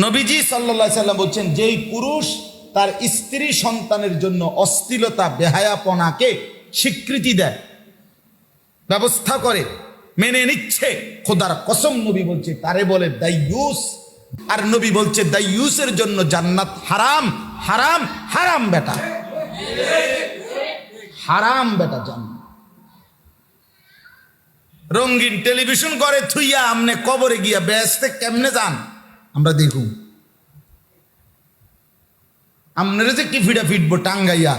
নবীজি সাল্লাল্লাহু আলাইহি সাল্লাম বলছেন, যেই পুরুষ তার স্ত্রী সন্তানের জন্য অশ্লীলতা বেহায়াপনাকে স্বীকৃতি দেয়, ব্যবস্থা করে, মেনে নিচ্ছে, খোদার কসম নবী বলছে তারে বলে দাইয়ুস। আর নবী বলছে দাইয়ুসের জন্য জান্নাত হারাম, হারাম, হারাম বেটা, হারাম বেটা জান্নাত। রঙিন টেলিভিশন করে থুইয়া আমনে কবরে গিয়া বেহেশতে কেমনে যান আমরা দেখুন। আপনারা যে কি ফিডা ফিটবো টাঙ্গাইয়া,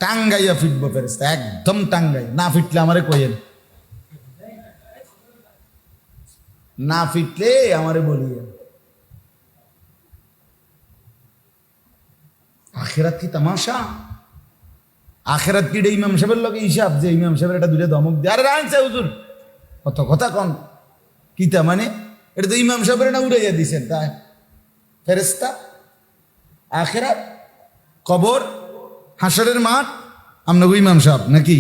টাঙ্গাইয়া ফিটবো ফেরেশতা, একদম টাঙ্গাই। না ফিটলে আমারে কইেন, না ফিটলে আমারে বলিয়েন। আখেরাত কি তামাশা? আখেরাত কি ইমাম সাহেবের লগে হিসাব যে ইমাম সাহেবের এটা দুইটা ধমক দিয়ে আরে রাখছে হুজুর কত কথা কন কিতা, মানে এটা তো ইমাম সাহেবের না উড়াইয়া দিছেন তাই ফেরেশতা। আখেরাত, কবর, হাসরের মাঠ, আপনাকে ইমাম সাহেব নাকি?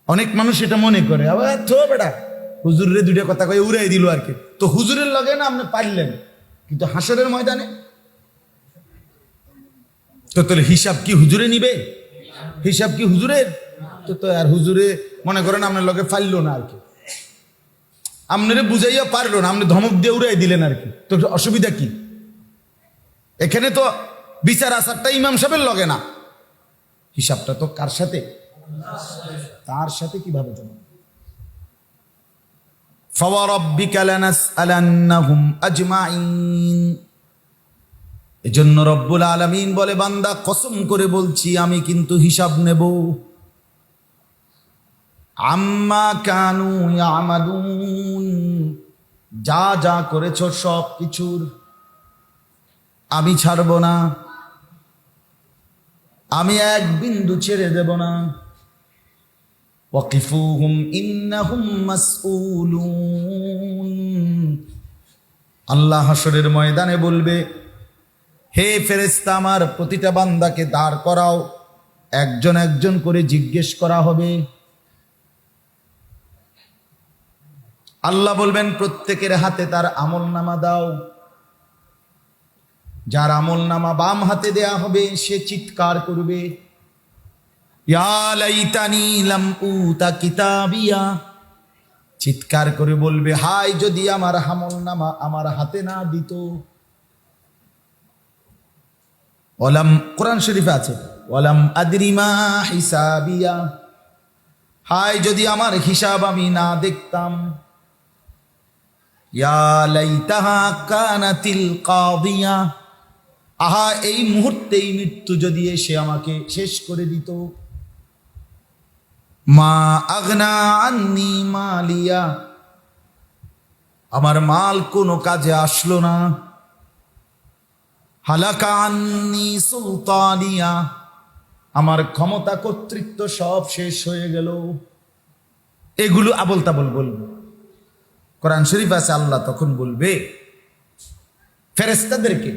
অনেক মানুষ এটা মনে করে, আবার তো বেটা হুজুরের দুইটা কথা কয়ে উড়াই দিল আর কি। তো হুজুরের লগে না আপনি পারলেন, কিন্তু হাসরের ময়দানে তো তাহলে হিসাব কি হুজুরে নিবে? হিসাব কি হুজুরের? তো আর হুজুরে মনে করেন আপনার লগে ফাইললো না আর কি, আপনারে বুঝাইয়া পারলো না, আপনি ধমক দিয়ে উড়াই দিলেন আর কি। তো অসুবিধা কি? এখানে তো বিচার আচারটা ইমাম সাহেবের লগে না, হিসাবটা তো কার সাথে? তার সাথে। কিভাবে জানো? ফাওয়ারাব্বিকা লানাসআলান্নাহুম আজমাইন। এজন্য রব্বুল আলামিন বলে, বান্দা কসম করে বলছি আমি কিন্তু হিসাব নেব। আম্মা কানু ইয়ামালুন, যা যা করেছো সব কিছুর আমি ছাড়ব না, আমি এক বিন্দু ছেড়ে দেব না। ওয়াকিফুহুম ইন্নাহুম মাসউলুন। আল্লাহ হাসরের ময়দানে বলবে, হে ফেরেশতা আমার প্রতিটা বান্দাকে দাঁড় করাও, একজন একজন করে জিজ্ঞেস করা হবে। আল্লাহ বলবেন প্রত্যেকের হাতে তার আমলনামা দাও। যার আমলনামা বাম হাতে দেয়া হবে সে চিৎকার করবে, ইয়া লাইতানি লাম উতা কিতাবিয়া। চিৎকার করে বলবে, হায় যদি আমার আমলনামা আমার হাতে না দিত। ওয়ালাম, কোরআন শরীফে আছে, ওয়ালাম আদরি মা হিসাবিয়া। হায় যদি আমার হিসাব আমি না দেখতাম। ইয়া লাইতাহা কানাতিল কাদিয়া। আহা এই মুহূর্তেই মৃত্যু যদি এসে আমাকে শেষ করে দিত। মা আগনা আন্নি মালিয়া। আমার মাল কোনো কাজে আসলো না। হালাকা আন্নি সুলতানিয়া। আমার ক্ষমতা কর্তৃত্ব সব শেষ হয়ে গেল। এগুলো আবল তাবল বলবো। কোরআন শরীফ আছে, আল্লাহ তখন বলবে ফেরেশতাদেরকে,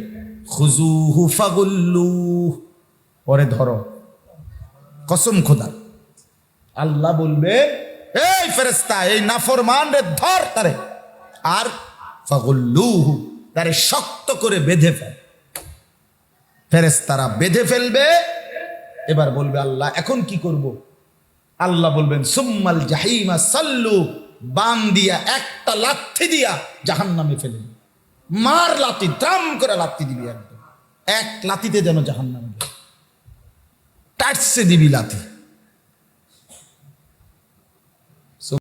খুযুহু ফাগুল্লুহ, ওরে ধরো। কসম খোদা, আল্লাহ বলবে, এই ফেরেশতা এই নাফরমান রে ধর তারে, আর ফাগুল্লুহু তারে শক্ত করে বেঁধে ফেল। ফেরেশতারা বেঁধে ফেলবে। এবার বলবে আল্লাহ এখন কি করব? আল্লাহ বলবেন সুম্মাল জাহিমা সাল্লু, বান দিয়া একটা লাথি দিয়া জাহান্নামে ফেলে মার, লাথি দাম করে লাথি দিবি, একদম এক লাথিতে যেন জাহান্নামে টাটসে দিবি লাথি।